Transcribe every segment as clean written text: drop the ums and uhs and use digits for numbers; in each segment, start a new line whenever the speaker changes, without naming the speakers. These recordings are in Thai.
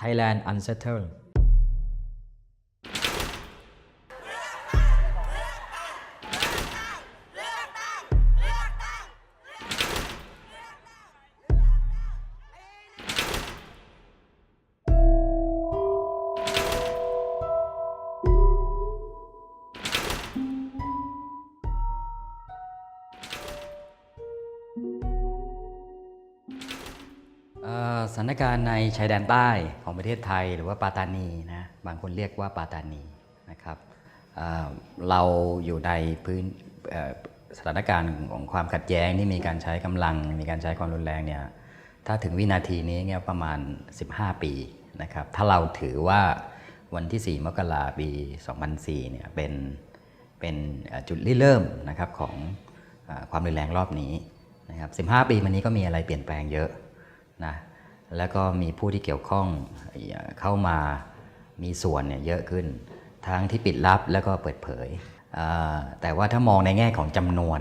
Thailand Unsettled สถานการณ์ในชายแดนใต้ของประเทศไทยหรือว่าปาตานีนะบางคนเรียกว่าปาตานีนะครับเราอยู่ในพื้นสถานการณ์ของความขัดแย้งที่มีการใช้กำลังมีการใช้ความรุนแรงเนี่ยถ้าถึงวินาทีนี้เนี่ยประมาณ15 ปีนะครับถ้าเราถือว่าวันที่4 มกราคมปี 2004เนี่ยเป็นจุดริเริ่มนะครับของความรุนแรงรอบนี้นะครับ15 ปีมานี้ก็มีอะไรเปลี่ยนแปลงเยอะนะแล้วก็มีผู้ที่เกี่ยวข้องเข้ามามีส่วนเนี่ยเยอะขึ้นทั้งที่ปิดลับแล้วก็เปิดเผยแต่ว่าถ้ามองในแง่ของจำนวน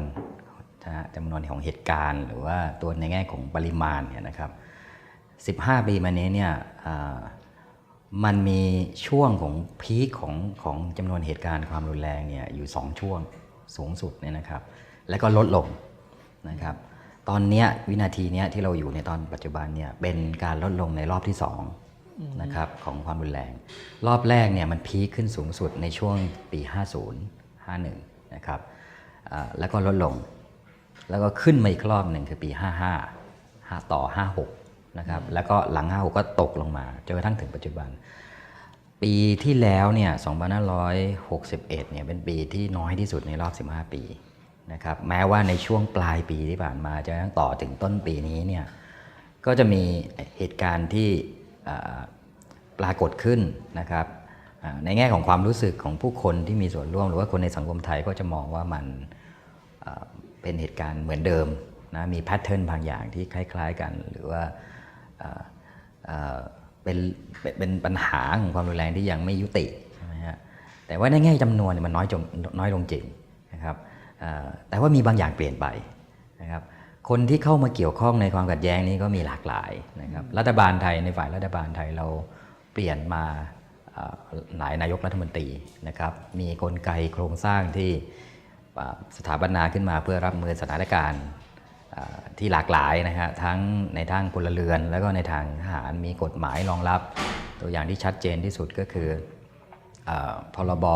ของเหตุการณ์หรือว่าตัวในแง่ของปริมาณเนี่ยนะครับ15 ปีมานี้เนี่ยมันมีช่วงของพีคของจำนวนเหตุการณ์ความรุนแรงเนี่ยอยู่2 ช่วงสูงสุดเนี่ยนะครับแล้วก็ลดลงนะครับตอนนี้วินาทีนี้ที่เราอยู่ในตอนปัจจุบันเนี่ยเป็นการลดลงในรอบที่2นะครับของความรุนแรงรอบแรกเนี่ยมันพีคขึ้นสูงสุดในช่วงปี50 51นะครับแล้วก็ลดลงแล้วก็ขึ้นมาอีกรอบหนึ่งคือปี55ต่อ56นะครับแล้วก็หลัง56ก็ตกลงมาจนกระทั่งถึงปัจจุบันปีที่แล้วเนี่ย2561เนี่ยเป็นปีที่น้อยที่สุดในรอบ15 ปีนะครับแม้ว่าในช่วงปลายปีที่ผ่านมาจนกระทั่งต่อถึงต้นปีนี้เนี่ยก็จะมีเหตุการณ์ที่ปรากฏขึ้นนะครับในแง่ของความรู้สึกของผู้คนที่มีส่วนร่วมหรือว่าคนในสังคมไทยก็จะมองว่ามันเป็นเหตุการณ์เหมือนเดิมนะมีแพทเทิร์นบางอย่างที่คล้ายๆกันหรือว่าเป็นปัญหาของความรุนแรงที่ยังไม่ยุติใช่ไหมฮะแต่ว่าในแง่จำนวนมันน้อยลงจริงนะครับแต่ว่ามีบางอย่างเปลี่ยนไปนะครับคนที่เข้ามาเกี่ยวข้องในความขัดแย้งนี้ก็มีหลากหลายนะครับรัฐบาลไทยในฝ่ายรัฐบาลไทยเราเปลี่ยนมาหลายนายกรัฐมนตรีนะครับมีกลไกโครงสร้างที่สถาปนาขึ้นมาเพื่อรับมือสถานการณ์ที่หลากหลายนะฮะทั้งในทางพลเรือนแล้วก็ในทางทหารมีกฎหมายรองรับตัวอย่างที่ชัดเจนที่สุดก็คือพรบ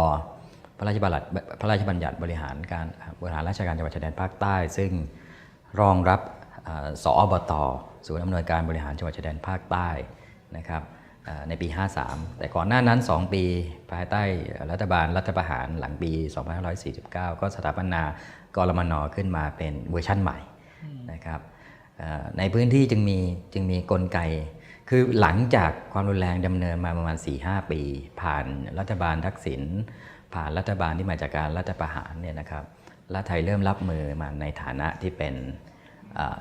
พระราชบัญญัติบริหารราชการจังหวัดชายแดนภาคใต้ซึ่งรองรับสอบต.ศูนย์อำนวยการบริหารจังหวัดชายแดนภาคใต้นะครับในปี53แต่ก่อนหน้านั้น2 ปีภายใต้รัฐประหารหลังปี2549ก็สถาปนากรมน.ขึ้นมาเป็นเวอร์ชั่นใหม่นะครับในพื้นที่จึงมีกลไกคือหลังจากความรุนแรงดำเนินมาประมาณ 4-5 ปีผ่านรัฐบาลทักษิณผ่านรัฐบาลที่มาจากการรัฐประหารเนี่ยนะครับรัฐไทยเริ่มรับมือมาในฐานะที่เป็น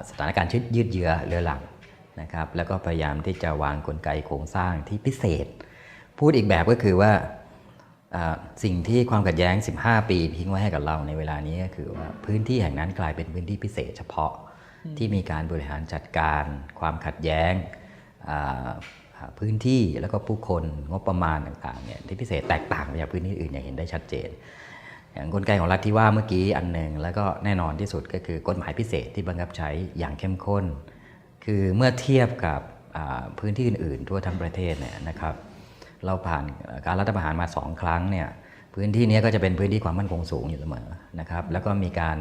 สถานการณ์ยืดเยื้อเรื้อรังนะครับแล้วก็พยายามที่จะวางกลไกโครงสร้างที่พิเศษพูดอีกแบบก็คือว่าสิ่งที่ความขัดแย้ง15 ปีทิ้งไว้ให้กับเราในเวลานี้ก็คือว่าพื้นที่แห่งนั้นกลายเป็นพื้นที่พิเศษเฉพาะที่มีการบริหารจัดการความขัดแย้งพื้นที่แล้วก็ผู้คนงบประมาณต่างๆเนี่ยที่พิเศษแตกต่างไปจากพื้นที่อื่นอย่างเห็นได้ชัดเจนอย่างกลไกของรัฐที่ว่าเมื่อกี้อันหนึ่งแล้วก็แน่นอนที่สุดก็คือกฎหมายพิเศษที่บังคับใช้อย่างเข้มข้นคือเมื่อเทียบกับพื้นที่อื่นๆทั่วทั้งประเทศเนี่ยนะครับเราผ่านการรัฐประหารมา2 ครั้งเนี่ยพื้นที่นี้ก็จะเป็นพื้นที่ความมั่นคงสูงอยู่เสมอนะครับแล้วก็มีการ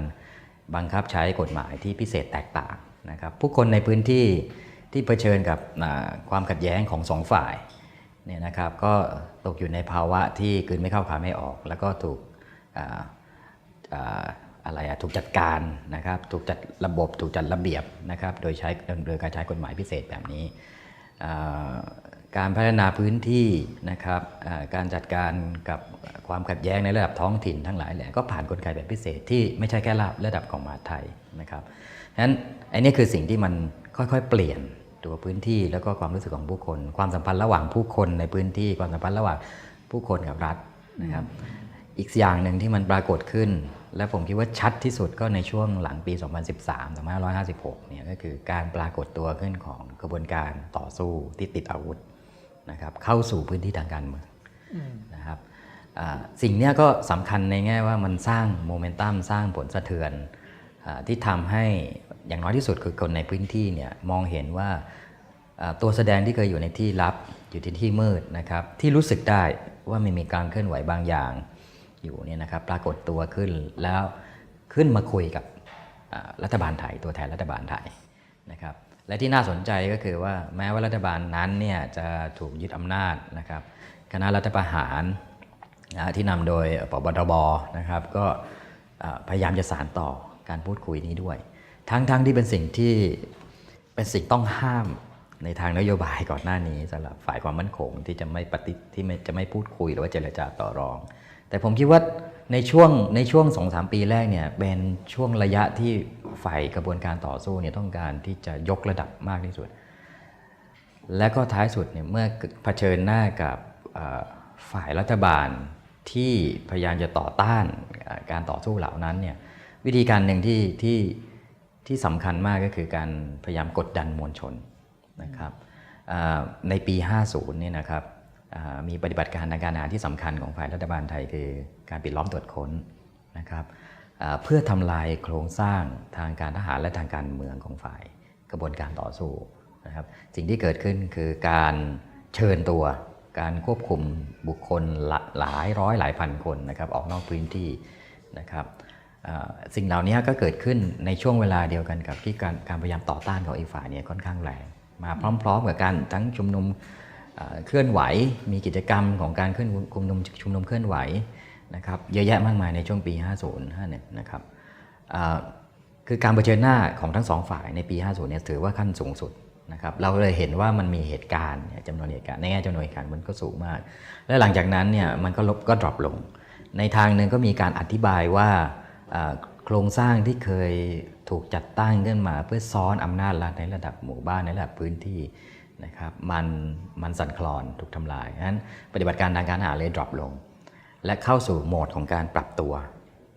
บังคับใช้กฎหมายที่พิเศษแตกต่างนะครับผู้คนในพื้นที่ที่เผชิญกับความขัดแย้งของ2 ฝ่ายเนี่ยนะครับก็ตกอยู่ในภาวะที่กลืนไม่เข้าคายไม่ออกแล้วก็ถูกถูกจัดการนะครับถูกจัดระบบถูกจัดระเบียบนะครับโดยการใช้กฎหมายพิเศษแบบนี้การพัฒนาพื้นที่นะครับการจัดการกับความขัดแย้งในระดับท้องถิ่นทั้งหลายแหละก็ผ่านกลไกแบบพิเศษที่ไม่ใช่แค่ระดับของมหาดไทยนะครับฉะนั้นไอ้นี่คือสิ่งที่มันค่อยๆเปลี่ยนตัวพื้นที่แล้วก็ความรู้สึกของผู้คนความสัมพันธ์ระหว่างผู้คนในพื้นที่ความสัมพันธ์ระหว่างผู้คนกับรัฐนะครับอีกอย่างหนึ่งที่มันปรากฏขึ้นและผมคิดว่าชัดที่สุดก็ในช่วงหลังปี2556เนี่ยก็คือการปรากฏตัวขึ้นของกระบวนการต่อสู้ที่ติดอาวุธ นะครับเข้าสู่พื้นที่ทางการเมืองนะครับสิ่งนี้ก็สำคัญในแง่ว่ามันสร้างโมเมนตัมสร้างผลสะเทือนที่ทำให้อย่างน้อยที่สุดคือคนในพื้นที่เนี่ยมองเห็นว่าตัวแสดงที่เคยอยู่ในที่ลับอยู่ที่มืดนะครับที่รู้สึกได้ว่ามันมีการเคลื่อนไหวบางอย่างอยู่เนี่ยนะครับปรากฏตัวขึ้นแล้วขึ้นมาคุยกับรัฐบาลไทยตัวแทนรัฐบาลไทยนะครับและที่น่าสนใจก็คือว่าแม้ว่ารัฐบาลนั้นเนี่ยจะถูกยึดอำนาจนะครับคณะรัฐประหารที่นำโดยปปทบนะครับก็พยายามจะสานต่อการพูดคุยนี้ด้วยทั้งที่เป็นสิ่งต้องห้ามในทางนโยบายก่อนหน้านี้สำหรับฝ่ายความมั่นคงที่จะไม่พูดคุยหรือว่าเจรจาต่อรองแต่ผมคิดว่าในช่วง 2-3 ปีแรกเนี่ยเป็นช่วงระยะที่ฝ่ายกระบวนการต่อสู้เนี่ยต้องการที่จะยกระดับมากที่สุดและก็ท้ายสุดเนี่ยเมื่อเผชิญหน้ากับฝ่ายรัฐบาลที่พยายามจะต่อต้านการต่อสู้เหล่านั้นเนี่ยวิธีการหนึ่งที่สำคัญมากก็คือการพยายามกดดันมวลชนนะครับในปี 50 เนี่ยนะครับมีปฏิบัติการทางการทหารที่สำคัญของฝ่ายรัฐบาลไทยคือการปิดล้อมตรวจค้นนะครับเพื่อทำลายโครงสร้างทางการทหารและทางการเมืองของฝ่ายกระบวนการต่อสู้นะครับสิ่งที่เกิดขึ้นคือการเชิญตัวการควบคุมบุคคลหลายร้อยหลายพันคนนะครับออกนอกพื้นที่นะครับสิ่งเหล่านี้ก็เกิดขึ้นในช่วงเวลาเดียวกันกับที่การพยายามต่อต้านของอีกฝ่ายเนี่ยค่อนข้างแรงมาพร้อมๆกับการทั้งชุมนุมเคลื่อนไหวมีกิจกรรมของการชุมนุมเคลื่อนไหวนะครับเยอะแยะมากมายในช่วงปี 50-51 นะครับคือการเผชิญหน้าของทั้งสองฝ่ายในปี 50 เนี่ยถือว่าขั้นสูงสุดนะครับเราเลยเห็นว่ามันมีเหตุการณ์จำนวนเหตุการณ์ในแง่จำนวนเหตุการณ์มันก็สูงมากและหลังจากนั้นเนี่ยมันก็ดรอปลงในทางหนึ่งก็มีการอธิบายว่าโครงสร้างที่เคยถูกจัดตั้งขึ้นมาเพื่อซ้อนอำนาจรัฐในระดับหมู่บ้านในระดับพื้นที่นะครับมันสั่นคลอนถูกทำลายฉะนั้นปฏิบัติการทางการทหารเลยดรอปลงและเข้าสู่โหมดของการปรับตัว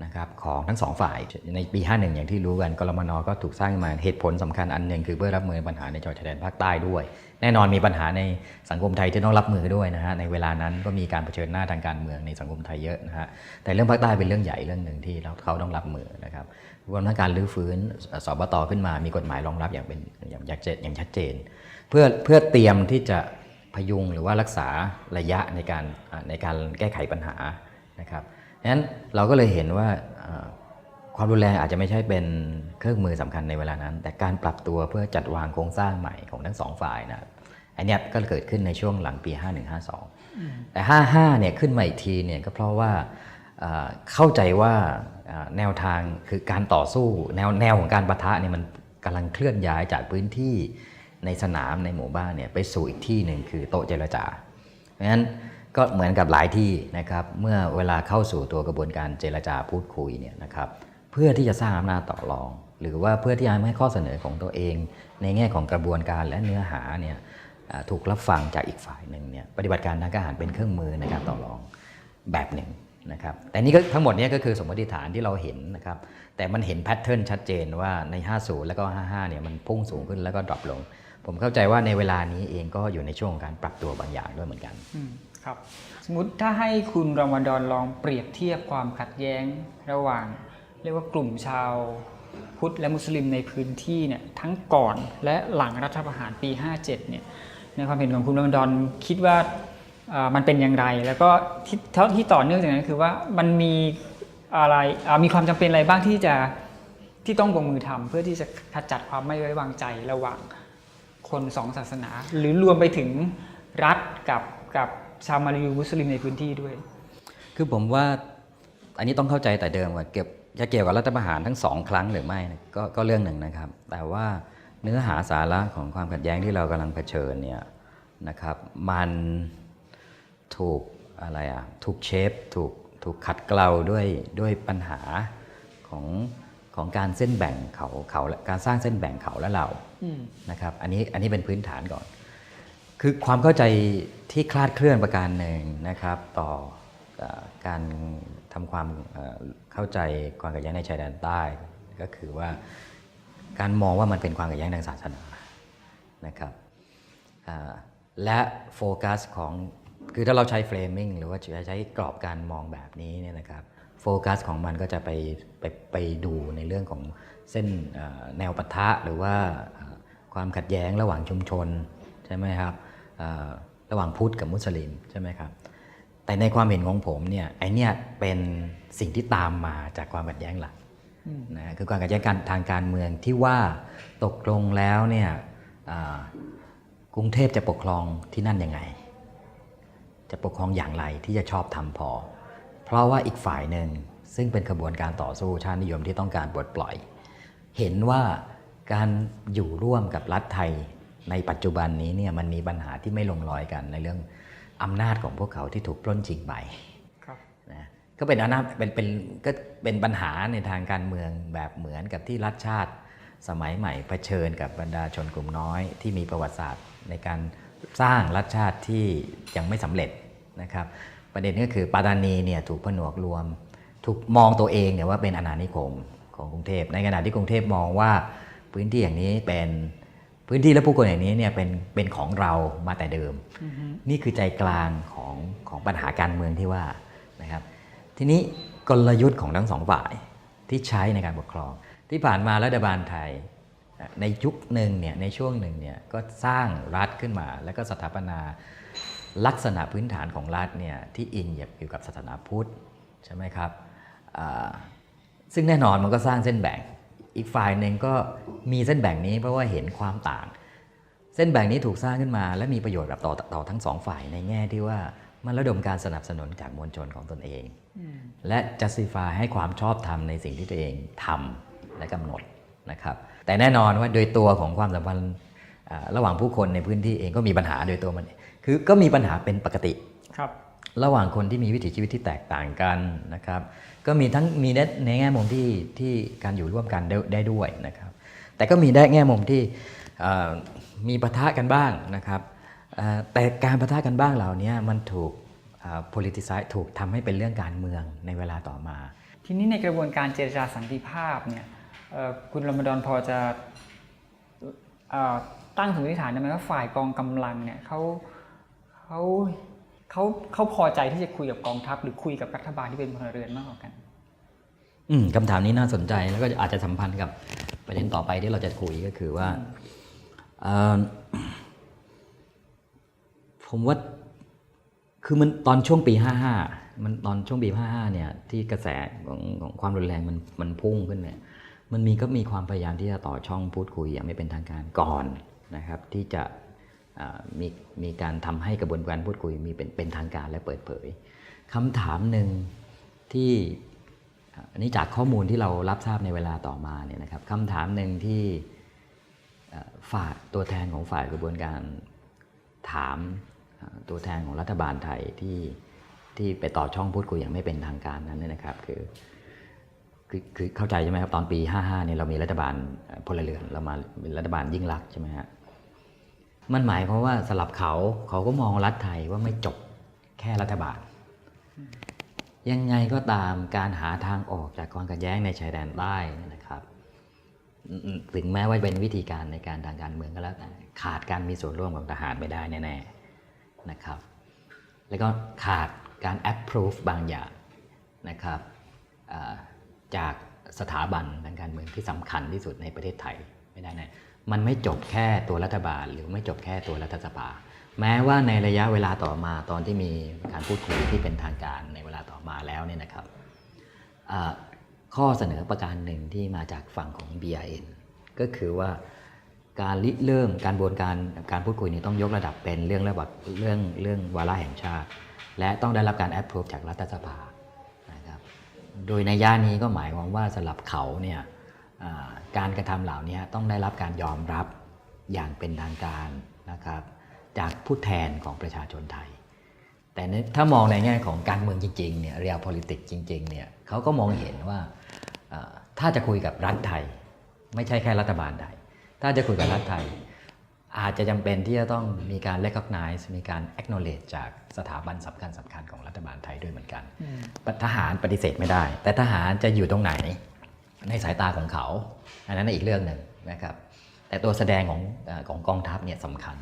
นะครับของทั้งสองฝ่ายในปี 51 อย่างที่รู้กันกรมน.ก็ถูกสร้างมาเหตุผลสำคัญอันหนึ่งคือเพื่อรับมือปัญหาในจังหวัดชายแดนภาคใต้ด้วยแน่นอนมีปัญหาในสังคมไทยที่ต้องรับมือด้วยนะฮะในเวลานั้นก็มีการเผชิญหน้าทางการเมืองในสังคมไทยเยอะนะฮะแต่เรื่องภาคใต้เป็นเรื่องใหญ่เรื่องหนึ่งที่เขาต้องรับมือนะครับรวมทั้งการรื้อฟื้นสบต.ขึ้นมามีกฎหมายรองรับอย่างชัดเจนเพื่อเตรียมที่จะพยุงหรือว่ารักษาระยะในการแก้ไขปัญหานะครับดังนั้นเราก็เลยเห็นว่าความรุนแรงอาจจะไม่ใช่เป็นเครื่องมือสำคัญในเวลานั้นแต่การปรับตัวเพื่อจัดวางโครงสร้างใหม่ของทั้งสองฝ่ายนะอันนี้ก็เกิดขึ้นในช่วงหลังปี 51-52 แต่ 55 เนี่ยขึ้นมาอีกทีเนี่ยก็เพราะว่าเข้าใจว่าแนวทางคือการต่อสู้แนวของการปะทะเนี่ยมันกำลังเคลื่อนย้ายจากพื้นที่ในสนามในหมู่บ้านเนี่ยไปสู่อีกที่หนึ่งคือโต๊ะเจรจาเพราะฉะนั้นก็เหมือนกับหลายที่นะครับเมื่อเวลาเข้าสู่ตัวกระบวนการเจรจาพูดคุยเนี่ยนะครับเพื่อที่จะสร้างอำนาจต่อรองหรือว่าเพื่อที่จะให้ข้อเสนอของตัวเองในแง่ของกระบวนการและเนื้อหาเนี่ยถูกรับฟังจากอีกฝ่ายหนึ่งเนี่ยปฏิบัติการทางการทหารเป็นเครื่องมือในการต่อรองแบบหนึ่งนะครับแต่นี่ก็ทั้งหมดนี้ก็คือสมมติฐานที่เราเห็นนะครับแต่มันเห็นแพทเทิร์นชัดเจนว่าใน 50 แล้วก็ 55 เนี่ยมันพุ่งสูงขึ้นแล้วก็ดรอปลงผมเข้าใจว่าในเวลานี้เองก็อยู่ในช่วงของการปรับตัวบางอย่างด้วยเหมือนกัน
ครับสมมุติถ้าให้คุณรอมฎอนลองเปรียบเทียบความขัดแย้งระหว่างเรียกว่ากลุ่มชาวพุทธและมุสลิมในพื้นที่เนี่ยทั้งก่อนและหลังรัฐประหารปี 57 เนี่ยในความเห็นของคุณรอมฎอนคิดว่ามันเป็นอย่างไรแล้วก็ที่ต่อเนื่องจากนั้นคือว่ามันมีอะไรมีความจำเป็นอะไรบ้างที่ต้องลงมือทำเพื่อที่จะขจัดความไม่ไว้วางใจระหว่างคนสองศาสนาหรือรวมไปถึงรัฐกับชาวมาลายูมุสลิมในพื้นที่ด้วย
คือผมว่าอันนี้ต้องเข้าใจแต่เดิมว่าจะเกี่ยวกับรัฐประหารทั้ง2 ครั้งหรือไม่ก็เรื่องหนึ่งนะครับแต่ว่าเนื้อหาสาระของความขัดแย้งที่เรากำลังเผชิญเนี่ยนะครับมันถูกถูกเชฟถูกขัดเกลาด้วยปัญหาของการเส้นแบ่งเขาการสร้างเส้นแบ่งเขาและเรานะครับอันนี้เป็นพื้นฐานก่อนคือความเข้าใจที่คลาดเคลื่อนประการหนึ่งนะครับต่อการทำความเข้าใจความขัดแย้งในชายแดนใต้ก็คือว่าการมองว่ามันเป็นความขัดแย้งทางศาสนานะครับ และโฟกัสของคือถ้าเราใช้เฟรมมิ่งหรือว่าใช้กรอบการมองแบบนี้เนี่ยนะครับโฟกัสของมันก็จะไปดูในเรื่องของเส้นแนวปะทะหรือว่าความขัดแย้งระหว่างชุมชนใช่ไหมครับระหว่างพุทธกับมุสลิมใช่ไหมครับแต่ในความเห็นของผมเนี่ยไอเนี่ยเป็นสิ่งที่ตามมาจากความขัดแย้งหลักนะคือความขัดแย้งทางการเมืองที่ว่าตกลงแล้วเนี่ยกรุงเทพจะปกครองที่นั่นยังไงจะปกครองอย่างไรที่จะชอบทำพอเพราะว่าอีกฝ่ายหนึ่งซึ่งเป็นขบวนการต่อสู้ชาตินิยมที่ต้องการปลดปล่อยเห็นว่าการอยู่ร่วมกับรัฐไทยในปัจจุบันนี้เนี่ยมันมีปัญหาที่ไม่ลงรอยกันในเรื่องอำนาจของพวกเขาที่ถูกปล้นชิงไปนะก็เป็นอำนาจก็เป็นปัญหาในทางการเมืองแบบเหมือนกับที่รัฐชาติสมัยใหม่เผชิญกับบรรดาชนกลุ่มน้อยที่มีประวัติศาสตร์ในการสร้างรัฐชาติที่ยังไม่สำเร็จนะครับประเด็นก็คือปัตตานีเนี่ยถูกผนวกรวมถูกมองตัวเองเนี่ยว่าเป็นอาณานิคมของกรุงเทพในขณะที่กรุงเทพมองว่าพื้นที่อย่างนี้เป็นพื้นที่และผู้คนอย่างนี้เนี่ยเป็นของเรามาแต่เดิม นี่คือใจกลางของปัญหาการเมืองที่ว่านะครับทีนี้กลยุทธ์ของทั้งสองฝ่ายที่ใช้ในการปกครองที่ผ่านมารัฐบาลไทยในยุคหนึ่งเนี่ยในช่วงหนึ่งเนี่ยก็สร้างรัฐขึ้นมาแล้วก็สถาปนาลักษณะพื้นฐานของรัฐเนี่ยที่อิงเกี่ยวกับศาสนาพุทธใช่ไหมครับซึ่งแน่นอนมันก็สร้างเส้นแบ่งอีกฝ่ายหนึ่งก็มีเส้นแบ่งนี้เพราะว่าเห็นความต่างเส้นแบ่งนี้ถูกสร้างขึ้นมาและมีประโยชน์กับต่อทั้งสองฝ่ายในแง่ที่ว่ามันระดมการสนับสนุนจากมวลชนของตนเองและ justify ให้ความชอบธรรมในสิ่งที่ตัวเองทำและกำหนดนะครับแต่แน่นอนว่าโดยตัวของความสัมพันธ์ระหว่างผู้คนในพื้นที่เองก็มีปัญหาโดยตัวมันคือก็มีปัญหาเป็นปกติระหว่างคนที่มีวิถีชีวิตที่แตกต่างกันนะครับก็มีทั้งมีในแง่มุมที่การอยู่ร่วมกันได้ด้วยนะครับแต่ก็มีได้แง่มุมที่มีปะทะกันบ้างนะครับแต่การปะทะกันบ้างเหล่านี้มันถูกpoliticize ถูกทำให้เป็นเรื่องการเมืองในเวลาต่อมา
ทีนี้ในกระบวนการเจรจาสันติภาพเนี่ยคุณรมฎอนพอจะตั้งสมมติฐานได้ไหมว่าฝ่ายกองกำลังเนี่ยเขาพอใจที่จะคุยกับกองทัพหรือคุยกับรัฐบาลที่เป็นพลเรือนมากกว่ากัน
คำถามนี้น่าสนใจแล้วก็อาจจะสัมพันธ์กับประเด็นต่อไปที่เราจะคุยก็คือว่าผมว่าคือมันตอนช่วงปี55มันตอนช่วงปี55เนี่ยที่กระแสของความรุนแรงมันพุ่งขึ้นเนี่ยมันก็มีความพยายามที่จะต่อช่องพูดคุยอย่างไม่เป็นทางการก่อนนะครับที่จะมีการทำให้กระบวนการพูดคุยมีเป็นทางการและเปิดเผยคำถามหนึ่งที่อันนี้จากข้อมูลที่เรารับทราบในเวลาต่อมาเนี่ยนะครับคำถามหนึ่งที่ฝ่ายตัวแทนของฝ่ายกระบวนการถามตัวแทนของรัฐบาลไทยที่ไปต่อช่องพูดคุยอย่างไม่เป็นทางการนั้นนะครับคือเข้าใจใช่ไหมครับตอนปี55เนี่ยเรามีรัฐบาลพลเรือนเรามาเป็นรัฐบาลยิ่งลักษณ์ใช่ไหมฮะมันหมายความว่าสำหรับเขาก็มองรัฐไทยว่าไม่จบแค่รัฐบาลยังไงก็ตามการหาทางออกจากความขัดแย้งในชายแดนใต้นะครับถึงแม้ว่าเป็นวิธีการในการทางการเมืองก็แล้วแต่ขาดการมีส่วนร่วมของทหารไม่ได้แน่ๆนะครับแล้วก็ขาดการ approve บางอย่างนะครับจากสถาบันทางการเมืองที่สำคัญที่สุดในประเทศไทยไม่ได้แน่มันไม่จบแค่ตัวรัฐบาลหรือไม่จบแค่ตัวรัฐสภาแม้ว่าในระยะเวลาต่อมาตอนที่มีการพูดคุยที่เป็นทางการในเวลาต่อมาแล้วเนี่ยนะครับข้อเสนอประการหนึ่งที่มาจากฝั่งของ BRN ก็คือว่าการริเริ่มการบวนการพูดคุยนี้ต้องยกระดับเป็นเรื่องวาระแห่งชาติและต้องได้รับการ approve จากรัฐสภานะครับโดยในย่านี้ก็หมายความว่าสำหรับเขาเนี่ยการกระทำเหล่านี้ต้องได้รับการยอมรับอย่างเป็นทางการนะครับจากผู้แทนของประชาชนไทยแต่ถ้ามองในแง่ของการเมืองจริงๆเนี่ย real politics จริงๆเนี่ยเขาก็มองเห็นว่าถ้าจะคุยกับรัฐไทยไม่ใช่แค่รัฐบาลไทยถ้าจะคุยกับรัฐไทยอาจจะจำเป็นที่จะต้องมีการ recognize มีการ acknowledge จากสถาบันสำคัญของรัฐบาลไทยด้วยเหมือนกันทหารปฏิเสธไม่ได้แต่ทหารจะอยู่ตรงไหนในสายตาของเขาอันนั้นอีกเรื่องหนึ่งนะครับแต่ตัวแสดงของกองทัพเนี่ยสำคัญ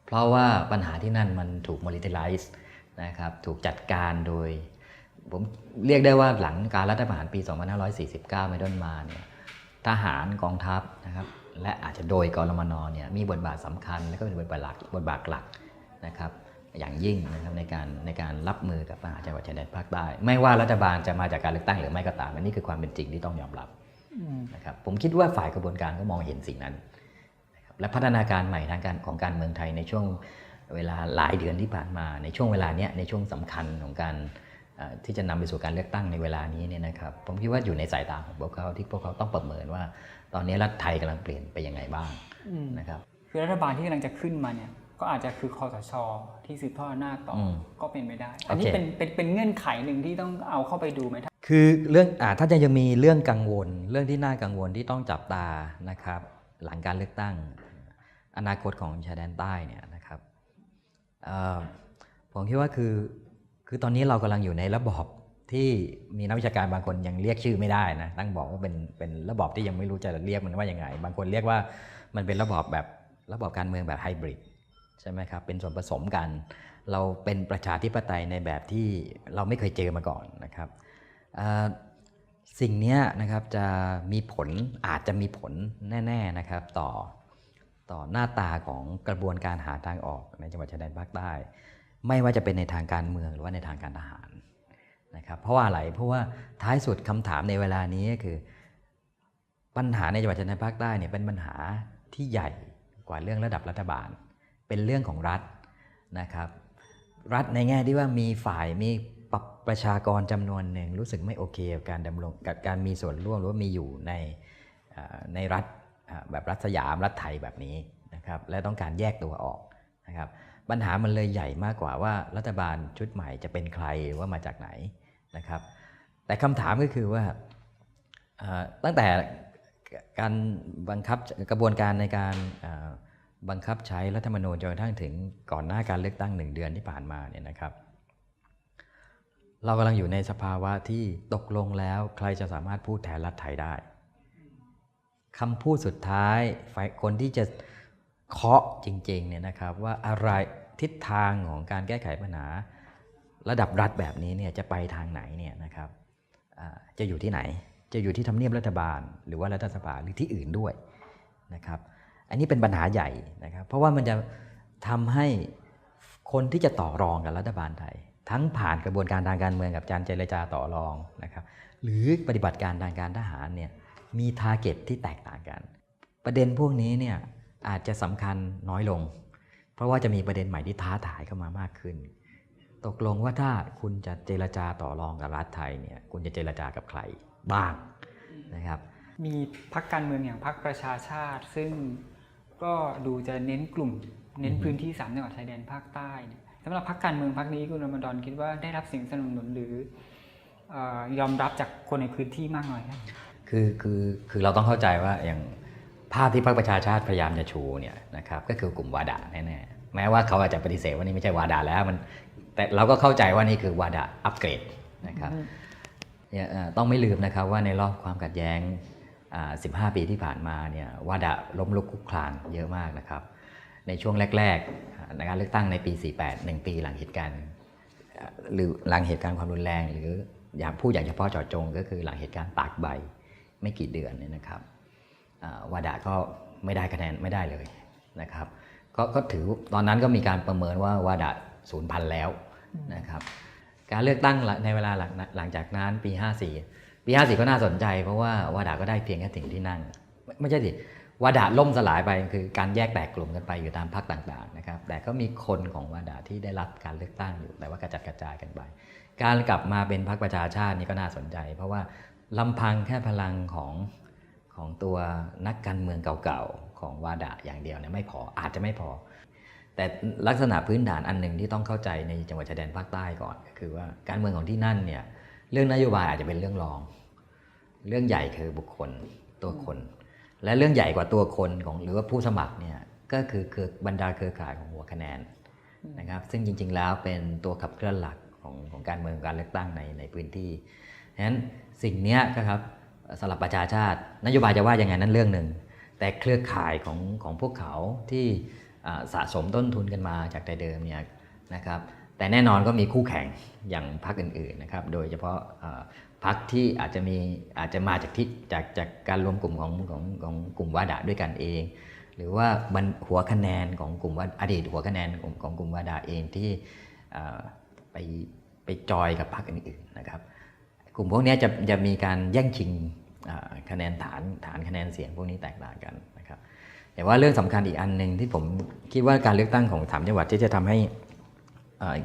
เพ ราะว่าปัญหาที่นั่นมันถูก militarize นะครับถูกจัดการโดยผมเรียกได้ว่าหลังการรัฐประหารปี 2549เป็นต้นมาเนี่ยทหารกองทัพนะครับและอาจจะโดยกรมนเนี่ยมีบทบาทสำคัญและก็เป็นบทบาทหลักนะครับอย่างยิ่งนะครับในการรับมือกับปัญหาจังหวัดชายแดนภาคใต้ไม่ว่ารัฐบาลจะมาจากการเลือกตั้งหรือไม่ก็ตามอันนี้คือความเป็นจริงที่ต้องยอมรับนะครับผมคิดว่าฝ่ายกระบวนการก็มองเห็นสิ่งนั้นนะครับและพัฒนาการใหม่ทางการของการเมืองไทยในช่วงเวลาหลายเดือนที่ผ่านมาในช่วงเวลานี้ในช่วงสำคัญของการที่จะนำไปสู่การเลือกตั้งในเวลานี้เนี่ยนะครับผมคิดว่าอยู่ในสายตาของพวกเขาที่พวกเขาต้องประเมินว่าตอนนี้รัฐไทยกำลังเปลี่ยนไปยังไงบ้างนะครับ
คือรัฐบาลที่กำลังจะขึ้นมาเนี่ยก็อาจจะคือคสช.ที่สืบทอดอำนาจต่อก็เป็นไม่ได้อันนี้เป็นเงื่อนไขหนึ่งที่ต้องเอาเข้าไปดูไหมท่าน
คือเรื่องถ้ายังมีเรื่องกังวลเรื่องที่น่ากังวลที่ต้องจับตานะครับหลังการเลือกตั้งอนาคตของชายแดนใต้เนี่ยนะครับผมคิดว่าคือตอนนี้เรากำลังอยู่ในระบอบที่มีนักวิชาการบางคนยังเรียกชื่อไม่ได้นะตั้งบอกว่าเป็นระบอบที่ยังไม่รู้จะเรียกมันว่ายังไงบางคนเรียกว่ามันเป็นระบอบการเมืองแบบไฮบริดใช่ไหมครับเป็นส่วนผสมกันเราเป็นประชาธิปไตยในแบบที่เราไม่เคยเจอมาก่อนนะครับสิ่งนี้นะครับจะมีผลอาจจะมีผลแน่ๆนะครับต่อหน้าตาของกระบวนการหาทางออกในจังหวัดชายแดนภาคใต้ไม่ว่าจะเป็นในทางการเมืองหรือว่าในทางการทหารนะครับเพราะว่าอะไรเพราะว่าท้ายสุดคำถามในเวลานี้ก็คือปัญหาในจังหวัดชายแดนภาคใต้เนี่ยเป็นปัญหาที่ใหญ่กว่าเรื่องระดับรัฐบาลเป็นเรื่องของรัฐนะครับรัฐในแง่ที่ว่ามีฝ่ายมีประชากรจำนวนหนึ่งรู้สึกไม่โอเคกับการดำรงกับการมีส่วนร่วมหรือว่ามีอยู่ในรัฐแบบรัฐสยามรัฐไทยแบบนี้นะครับและต้องการแยกตัวออกนะครับปัญหามันเลยใหญ่มากกว่าว่ารัฐบาลชุดใหม่จะเป็นใครหรือว่ามาจากไหนนะครับแต่คำถามก็คือว่าตั้งแต่การบังคับกระบวนการในการบังคับใช้รัฐธรรมนูญจนกระทั่งถึงก่อนหน้าการเลือกตั้ง1 เดือนที่ผ่านมาเนี่ยนะครับเรากำลังอยู่ในสภาวะที่ตกลงแล้วใครจะสามารถพูดแทนรัฐไทยได้คำพูดสุดท้ายคนที่จะเคาะจริงๆเนี่ยนะครับว่าอะไรทิศทางของการแก้ไขปัญหาระดับรัฐแบบนี้เนี่ยจะไปทางไหนเนี่ยนะครับจะอยู่ที่ไหนจะอยู่ที่ทำเนียบรัฐบาลหรือว่ารัฐสภาหรือที่อื่นด้วยนะครับอันนี้เป็นปัญหาใหญ่นะครับเพราะว่ามันจะทำให้คนที่จะต่อรองกับรัฐบาลไทยทั้งผ่านกระบวนการทางการเมืองกับการเจรจาต่อรองนะครับหรือปฏิบัติการทางการทหารเนี่ยมีทาร์เก็ตที่แตกต่างกันประเด็นพวกนี้เนี่ยอาจจะสำคัญน้อยลงเพราะว่าจะมีประเด็นใหม่ที่ท้าทายเข้ามามากขึ้นตกลงว่าถ้าคุณจะเจรจาต่อรองกับรัฐไทยเนี่ยคุณจะเจรจากับใครบ้างนะครับ
มีพรรคการเมืองอย่างพรรคประชาชาติซึ่งก็ดูจะเน้นกลุ่มเน้นพื้นที่3 จังหวัดชายแดนภาคใต้สำหรับพรรคการเมืองพรรคนี้คุณรมฎอนคิดว่าได้รับเสียงสนับสนุนหรือยอมรับจากคนในพื้นที่มากน้อยครับ
คือเราต้องเข้าใจว่าอย่างภาพที่พรรคประชาชาติพยายามจะชูเนี่ยนะครับก็คือกลุ่มวาดะแน่ๆแม้ว่าเขาอาจจะปฏิเสธว่านี่ไม่ใช่วาดะแล้วแต่เราก็เข้าใจว่านี่คือวาดะอัปเกรดนะครับต้องไม่ลืมนะครับว่าในรอบความขัดแย้ง15 ปีที่ผ่านมาเนี่ยวาดะล้มลุกคลุกคลานเยอะมากนะครับในช่วงแรกๆในการเลือกตั้งในปี 48 1 ปีหลังเหตุการณ์หรือหลังเหตุการณ์ความรุนแรงหรืออย่างพูดอย่างเฉพาะเจาะจงก็คือหลังเหตุการณ์ตากใบไม่กี่เดือนเนี่ยนะครับวาดะก็ไม่ได้คะแนนไม่ได้เลยนะครับก็ถือตอนนั้นก็มีการประเมินว่าวาดะสูญพันธุ์แล้วนะครับการเลือกตั้งในเวลาหลังจากนั้นปี 54 ก็น่าสนใจเพราะว่าวาดะก็ได้เพียงแค่ถึงที่นั่งไม่ใช่สิวาดะล่มสลายไปคือการแยกแตกกลุ่มกันไปอยู่ตามพรรคต่างๆนะครับแต่ก็มีคนของวาดะที่ได้รับการเลือกตั้งอยู่แต่ว่ากระจัดกระจายกันไปการกลับมาเป็นพรรคประชาชาตินี่ก็น่าสนใจเพราะว่าลำพังแค่พลังของตัวนักการเมืองเก่าๆของวาดะอย่างเดียวเนี่ยไม่พออาจจะไม่พอแต่ลักษณะพื้นฐานอันหนึ่งที่ต้องเข้าใจในจังหวัดชายแดนภาคใต้ก่อนก็คือว่าการเมืองของที่นั่นเนี่ยเรื่องนโยบายอาจจะเป็นเรื่องรองเรื่องใหญ่คือบุคคลตัวคนและเรื่องใหญ่กว่าตัวคนของหรือว่าผู้สมัครเนี่ยก็คือบรรดาเครือข่ายของหัวคะแนนนะครับซึ่งจริงๆแล้วเป็นตัวขับเคลื่อนหลักของการเมืองการเลือกตั้งในพื้นที่ฉะนั้นสิ่งนี้ครับสำหรับประชาชาตินโยบายจะว่ายังไงนั่นเรื่องหนึ่งแต่เครือข่ายของพวกเขาที่ สะสมต้นทุนกันมาจากแต่เดิมเนี่ยนะครับแต่แน่นอนก็มีคู่แข่งอย่างพรรคอื่นๆนะครับโดยเฉพาะพรรคที่อาจจะมาจากการรวมกลุ่มของกลุ่มวาดะด้วยกันเองหรือว่าหัวคะแนนของกลุ่มว่าอดีตหัวคะแนนของกลุ่มวาดะเองที่ไปจอยกับพรรคอื่นๆนะครับกลุ่มพวกนี้จะมีการแย่งชิงคะแนนฐานคะแนนเสียงพวกนี้แตกต่างกันนะครับแต่ว่าเรื่องสำคัญอีกอันหนึ่งที่ผมคิดว่าการเลือกตั้งของ3จังหวัดที่จะทำให้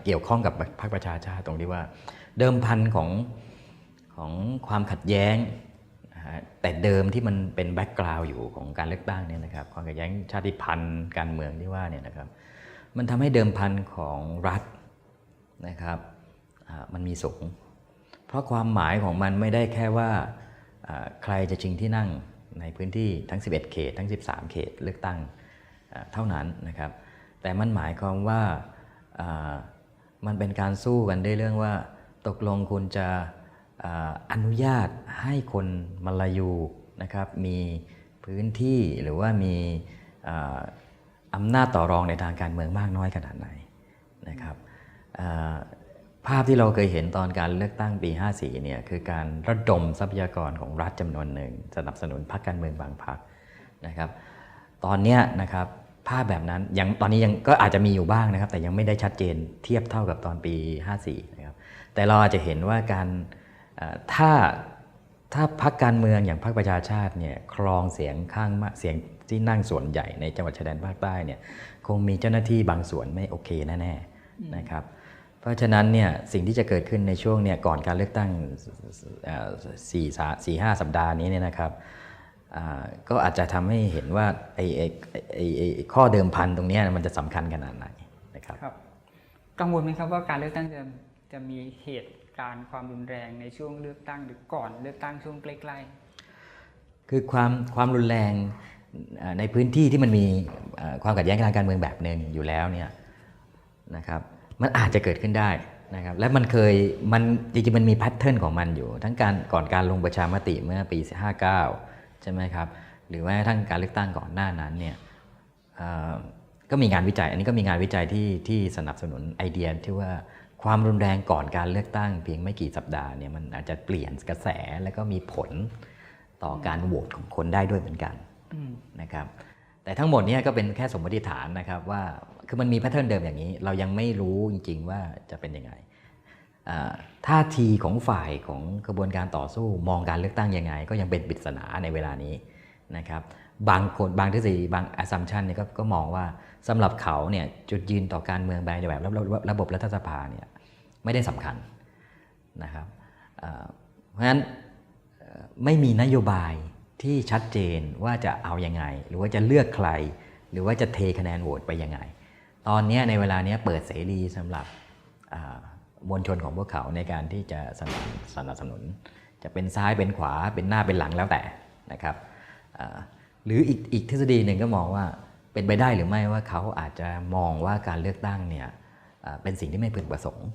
เกี่ยวข้องกับพรรคประชาชาติตรงที่ว่าเดิมพันของความขัดแย้งแต่เดิมที่มันเป็นแบ็กกราวด์อยู่ของการเลือกตั้งเนี่ยนะครับความขัดแย้งชาติพันธุ์การเมืองที่ว่าเนี่ยนะครับมันทำให้เดิมพันของรัฐนะครับมันมีสูงเพราะความหมายของมันไม่ได้แค่ว่าใครจะชิงที่นั่งในพื้นที่ทั้ง11เขตทั้ง13เขตเลือกตั้งเท่านั้นนะครับแต่มันหมายความว่ามันเป็นการสู้กันด้วยเรื่องว่าตกลงคุณจะอนุญาตให้คนมลายูนะครับมีพื้นที่หรือว่ามีอำนาจต่อรองในทางการเมืองมากน้อยขนาดไหนนะครับภาพที่เราเคยเห็นตอนการเลือกตั้งปี 54 เนี่ยคือการระดมทรัพยากรของรัฐจำนวนหนึ่งสนับสนุนพรรคการเมืองบางพรรคนะครับตอนนี้นะครับภาพแบบนั้นตอนนี้ยังก็อาจจะมีอยู่บ้างนะครับแต่ยังไม่ได้ชัดเจนเทียบเท่ากับตอนปี 54 นะครับแต่เราอาจจะเห็นว่าการถ้าพรรคการเมืองอย่างพรรคประชาชาติเนี่ยครองเสียงข้างมากเสียงที่นั่งส่วนใหญ่ในจังหวัดชายแดนภาคใต้เนี่ยคงมีเจ้าหน้าที่บางส่วนไม่โอเคแน่ๆนะครับเพราะฉะนั้นเนี่ยสิ่งที่จะเกิดขึ้นในช่วงเนี่ยก่อนการเลือกตั้ง 4-5 สัปดาห์นี้เนี่ยนะครับก็อาจจะทำให้เห็นว่าไอ้ข้อเดิมพันตรงนี้มันจะสำคัญขนาดไหนนะครับ
กังวลไหมครับว่าการเลือกตั้งจะมีเหตุการณ์ความรุนแรงในช่วงเลือกตั้งหรือก่อนเลือกตั้งช่วงใกล้ๆ
คือความรุนแรงในพื้นที่ที่มันมีความขัดแย้งทางการเมืองแบบหนึ่งอยู่แล้วเนี่ยนะครับมันอาจจะเกิดขึ้นได้นะครับและมันจริงๆมันมีแพทเทิร์นของมันอยู่ทั้งก่อนการลงประชามติเมื่อปี 59 ใช่ไหมครับหรือว่าทั้งการเลือกตั้งก่อนหน้านั้นเนี่ยก็มีงานวิจัยอันนี้ก็มีงานวิจัยที่สนับสนุนไอเดียที่ว่าความรุนแรงก่อนการเลือกตั้งเพียงไม่กี่สัปดาห์เนี่ยมันอาจจะเปลี่ยนกระแสและก็มีผลต่อการโหวตของคนได้ด้วยเหมือนกันนะครับแต่ทั้งหมดนี้ก็เป็นแค่สมมติฐานนะครับว่าคือมันมีแพทเทิร์นเดิมอย่างนี้เรายังไม่รู้จริงๆว่าจะเป็นยังไงท่าทีของฝ่ายของกระบวนการต่อสู้มองการเลือกตั้งยังไงก็ยังเป็นปริศนาในเวลานี้นะครับบางทฤษฎีบาง assumption เนี่ยก็มองว่าสำหรับเขาเนี่ยจุดยืนต่อการเมืองแบบระบบรัฐสภาเนี่ยไม่ได้สำคัญนะครับเพราะฉะนั้นไม่มีนโยบายที่ชัดเจนว่าจะเอายังไงหรือว่าจะเลือกใครหรือว่าจะเทคะแนนโหวตไปยังไงตอนนี้ในเวลานี้เปิดเสรีสำหรับมวลชนของพวกเขาในการที่จะสนับสนุนจะเป็นซ้ายเป็นขวาเป็นหน้าเป็นหลังแล้วแต่นะครับหรืออีกทฤษฎีหนึ่งก็มองว่าเป็นไปได้หรือไม่ว่าเขาอาจจะมองว่าการเลือกตั้งเนี่ยเป็นสิ่งที่ไม่พึงประสงค์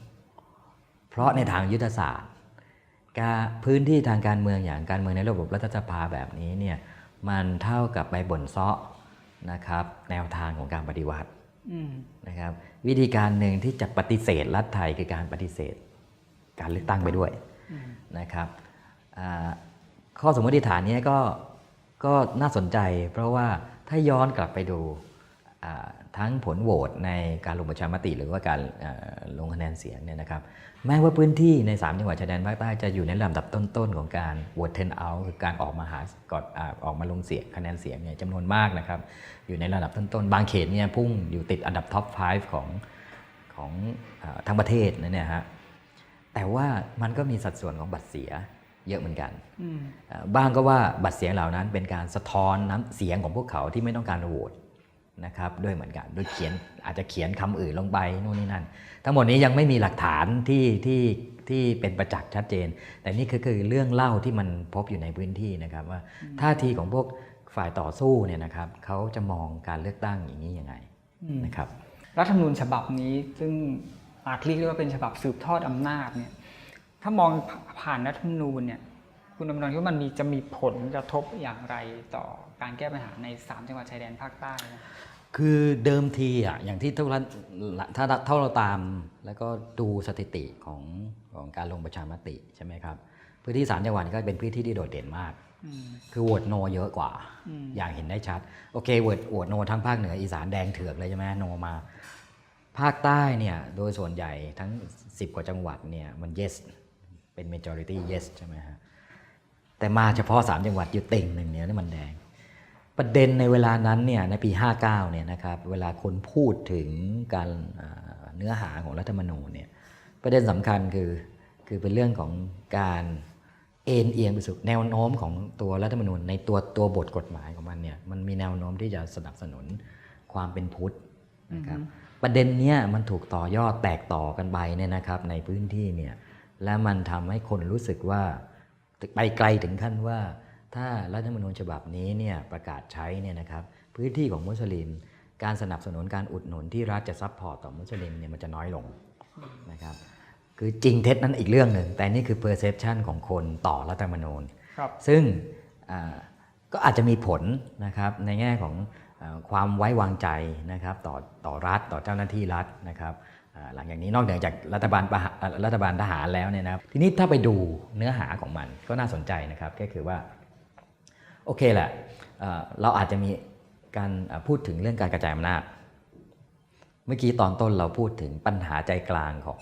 เพราะในทางยุทธศาสตร์พื้นที่ทางการเมืองอย่างการเมืองในระบบรัฐสภาแบบนี้เนี่ยมันเท่ากับใบบ่นเซาะนะครับแนวทางของการปฏิวัตินะครับวิธีการหนึ่งที่จะปฏิเสธรัฐไทยคือการปฏิเสธการเลือกตั้งไปด้วยนะครับข้อสมมติฐานนี้ก็น่าสนใจเพราะว่าถ้าย้อนกลับไปดูทั้งผลโหวตในการลงประชามติหรือว่าการลงคะแนนเสียงเนี่ยนะครับแม้ว่าพื้นที่ใน3จังหวัดชายแดนภาคใต้จะอยู่ในลำดับต้นๆของการโหวตเทนเอาท์คือการออกมาลงเสียงคะแนนเสียงเนี่ยจำนวนมากนะครับอยู่ในระดับต้นๆบางเขตเนี่ยพุ่งอยู่ติดอันดับท็อป 5 ของทั้งประเทศนะเนี่ยฮะแต่ว่ามันก็มีสัดส่วนของบัตรเสียเยอะเหมือนกันบ้างก็ว่าบัตรเสียงเหล่านั้นเป็นการสะท้อนน้ำเสียงของพวกเขาที่ไม่ต้องการโหวตนะครับด้วยเหมือนกันโดยอาจจะเขียนคำอื่นลงไปนู่นนี่นั่นทั้งหมดนี้ยังไม่มีหลักฐานที่เป็นประจักษ์ชัดเจนแต่นี่คือเรื่องเล่าที่มันพบอยู่ในพื้นที่นะครับว่าท่าทีของพวกฝ่ายต่อสู้เนี่ยนะครับเขาจะมองการเลือกตั้งอย่างนี้ยังไงนะครับ
รัฐธรรมนูญฉบับนี้ซึ่งอาจเรียกได้ว่าเป็นฉบับสืบทอดอำนาจเนี่ยถ้ามองผ่านรัฐธรรมนูญเนี่ยคุณอมรคิดว่ามันจะมีผลกระทบอย่างไรต่อการแก้ปัญหาใน3จังหวัดชายแดนภาคใต้
คือเดิมทีอ่ะอย่างที่ถ้าเราตามแล้วก็ดูสถิติของการลงประชามติใช่ไหมครับพื้นที่3จังหวัดก็เป็นพื้นที่ที่โดดเด่นมาก คือโหวตโนเยอะกว่าอย่างเห็นได้ชัดโอเคโหวตโนทั้งภาคเหนืออีสานแดงเถือกเลยใช่ไหมโนมาภาคใต้เนี่ยโดยส่วนใหญ่ทั้ง10 กว่าจังหวัดเนี่ยมัน yes เป็น majority yes ใช่ไหมฮะแต่มาเฉพาะ3จังหวัดอยู่เต็งหนึ่งเนี่ยนี่มันแดงประเด็นในเวลานั้นเนี่ยในปี59เนี่ยนะครับเวลาคนพูดถึงการเนื้อหาของรัฐธรรมนูญเนี่ยประเด็นสำคัญคือเป็นเรื่องของการเอ็นเอียงไปสู่แนวโน้มของตัวรัฐธรรมนูญในตัวบทกฎหมายของมันเนี่ยมันมีแนวโน้มที่จะสนับสนุนความเป็นพุทธนะครับประเด็นเนี้ยมันถูกต่อยอดแตกต่อกันไปเนี่ยนะครับในพื้นที่เนี่ยและมันทำให้คนรู้สึกว่าไปไกลถึงขั้นว่าถ้ารัฐธรรมนูญฉบับนี้เนี่ยประกาศใช้เนี่ยนะครับพื้นที่ของมุสลิมการสนับสนุนการอุดหนุนที่รัฐจะซัพพอร์ตต่อมุสลิมเนี่ยมันจะน้อยลงนะครับคือจริงเท็จนั้นอีกเรื่องหนึ่งแต่นี่คือ perception ของคนต่อรัฐธรรมนูญซึ่งก็อาจจะมีผลนะครับในแง่ของความไว้วางใจนะครับต่อรัฐต่อเจ้าหน้าที่รัฐนะครับหลังจากนี้นอกเหนือจากรัฐบาลทหารแล้วเนี่ยนะครับทีนี้ถ้าไปดูเนื้อหาของมันก็น่าสนใจนะครับก็คือว่าโอเคแหละเราอาจจะมีการพูดถึงเรื่องการกระจายอำนาจเมื่อกี้ตอนต้นเราพูดถึงปัญหาใจกลางของ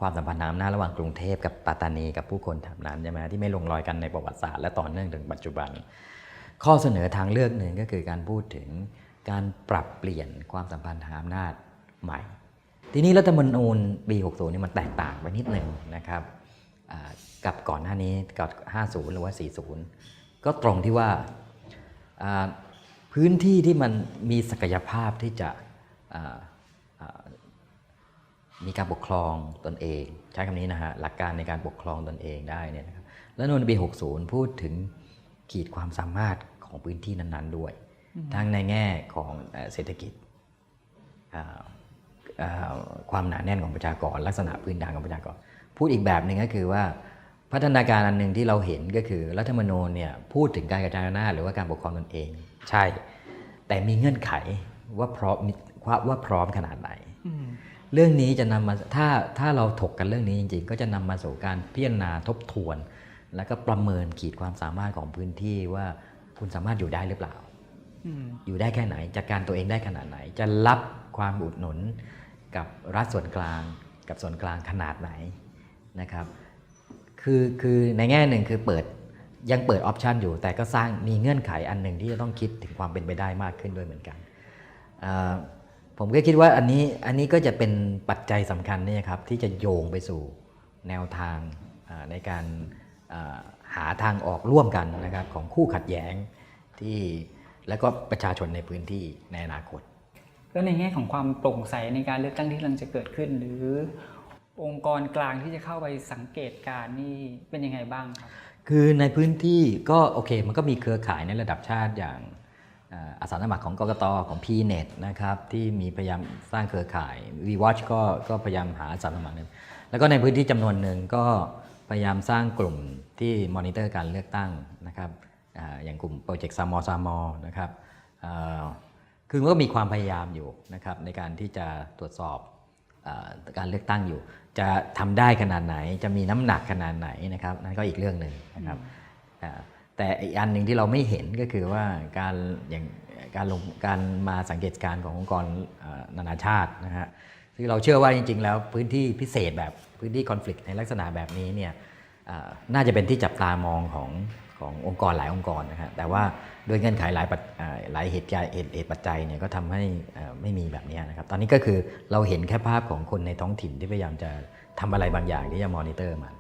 ความสัมพันธ์ทางอำนาจระหว่างกรุงเทพกับปัตตานีกับผู้คนแถบนั้นใช่ไหมที่ไม่ลงรอยกันในประวัติศาสตร์และต่อเนื่องถึงปัจจุบันข้อเสนอทางเลือกหนึ่งก็คือการพูดถึงการปรับเปลี่ยนความสัมพันธ์ทางอำนาจใหม่ทีนี้รัฐธรรมนูญปี 60 นี่มันแตกต่างไปนิดหนึ่งนะครับกับก่อนหน้านี้กับ 50 หรือว่า 40 ก็ตรงที่ว่าพื้นที่ที่มันมีศักยภาพที่จะมีการปกครองตนเองใช้คำนี้นะฮะหลักการในการปกครองตนเองได้เนี่ยนะครับแล้วรัฐธรรมนูญปี 60 พูดถึงขีดความสามารถของพื้นที่นั้นๆด้วยทั้งในแง่ของเศรษฐกิจความหนาแน่นของประชากรลักษณะพื้นฐานของประชากรพูดอีกแบบหนึ่งก็คือว่าพัฒนาการอันหนึ่งที่เราเห็นก็คือรัฐธรรมนูญเนี่ยพูดถึงการกระจายอำนาจหรือว่าการปกครองตนเองใช่แต่มีเงื่อนไขว่าพร้อมขนาดไหนเรื่องนี้จะนำมาถ้าเราถกกันเรื่องนี้จริงๆก็จะนำมาสู่การพิจารณาทบทวนแล้วก็ประเมินขีดความสามารถของพื้นที่ว่าคุณสามารถอยู่ได้หรือเปล่าอยู่ได้แค่ไหนจัดการตัวเองได้ขนาดไหนจะรับความอุดหนุนกับรัฐส่วนกลางกับส่วนกลางขนาดไหนนะครับคือในแง่หนึ่งคือยังเปิดออปชันอยู่แต่ก็สร้างมีเงื่อนไขอันหนึ่งที่จะต้องคิดถึงความเป็นไปได้มากขึ้นด้วยเหมือนกันผมก็คิดว่าอันนี้ก็จะเป็นปัจจัยสำคัญนี่ครับที่จะโยงไปสู่แนวทางในการหาทางออกร่วมกันนะครับของคู่ขัดแย้งที่แล้วก็ประชาชนในพื้นที่ในอนาคต
แล้วในแง่ของความโปร่งใสในการเลือกตั้งที่กำลังจะเกิดขึ้นหรือองค์กรกลางที่จะเข้าไปสังเกตการณ์นี่เป็นยังไงบ้างครับ
คือในพื้นที่ก็โอเคมันก็มีเครือข่ายในระดับชาติอย่างอาสาสมัครของกกต.ของ PNet นะครับที่มีพยายามสร้างเครือข่าย VWatch ก็พยายามหาอาสาสมัครนึงแล้วก็ในพื้นที่จำนวนหนึ่งก็พยายามสร้างกลุ่มที่มอนิเตอร์การเลือกตั้งนะครับอย่างกลุ่มโปรเจกต์ซามอนะครับคือมันก็มีความพยายามอยู่นะครับในการที่จะตรวจสอบการเลือกตั้งอยู่จะทำได้ขนาดไหนจะมีน้ำหนักขนาดไหนนะครับนั่นก็อีกเรื่องหนึ่งนะครับแต่อีกอันหนึ่งที่เราไม่เห็นก็คือว่าการมาสังเกตการณ์ขององค์กรนานาชาตินะฮะซึ่งเราเชื่อว่าจริงๆแล้วพื้นที่พิเศษแบบพื้นที่คอนฟ lict ในลักษณะแบบนี้เนี่ยน่าจะเป็นที่จับตามองขององค์กรหลายองค์กรนะฮะแต่ว่าด้วยเงื่อนไขหลายเหตุปัจจัยเนี่ยก็ทำให้ไม่มีแบบนี้นะครับตอนนี้ก็คือเราเห็นแค่ภาพของคนในท้องถิ่นที่พยายามจะทำอะไรบางอย่างที่จะมอนิเตอร์มัน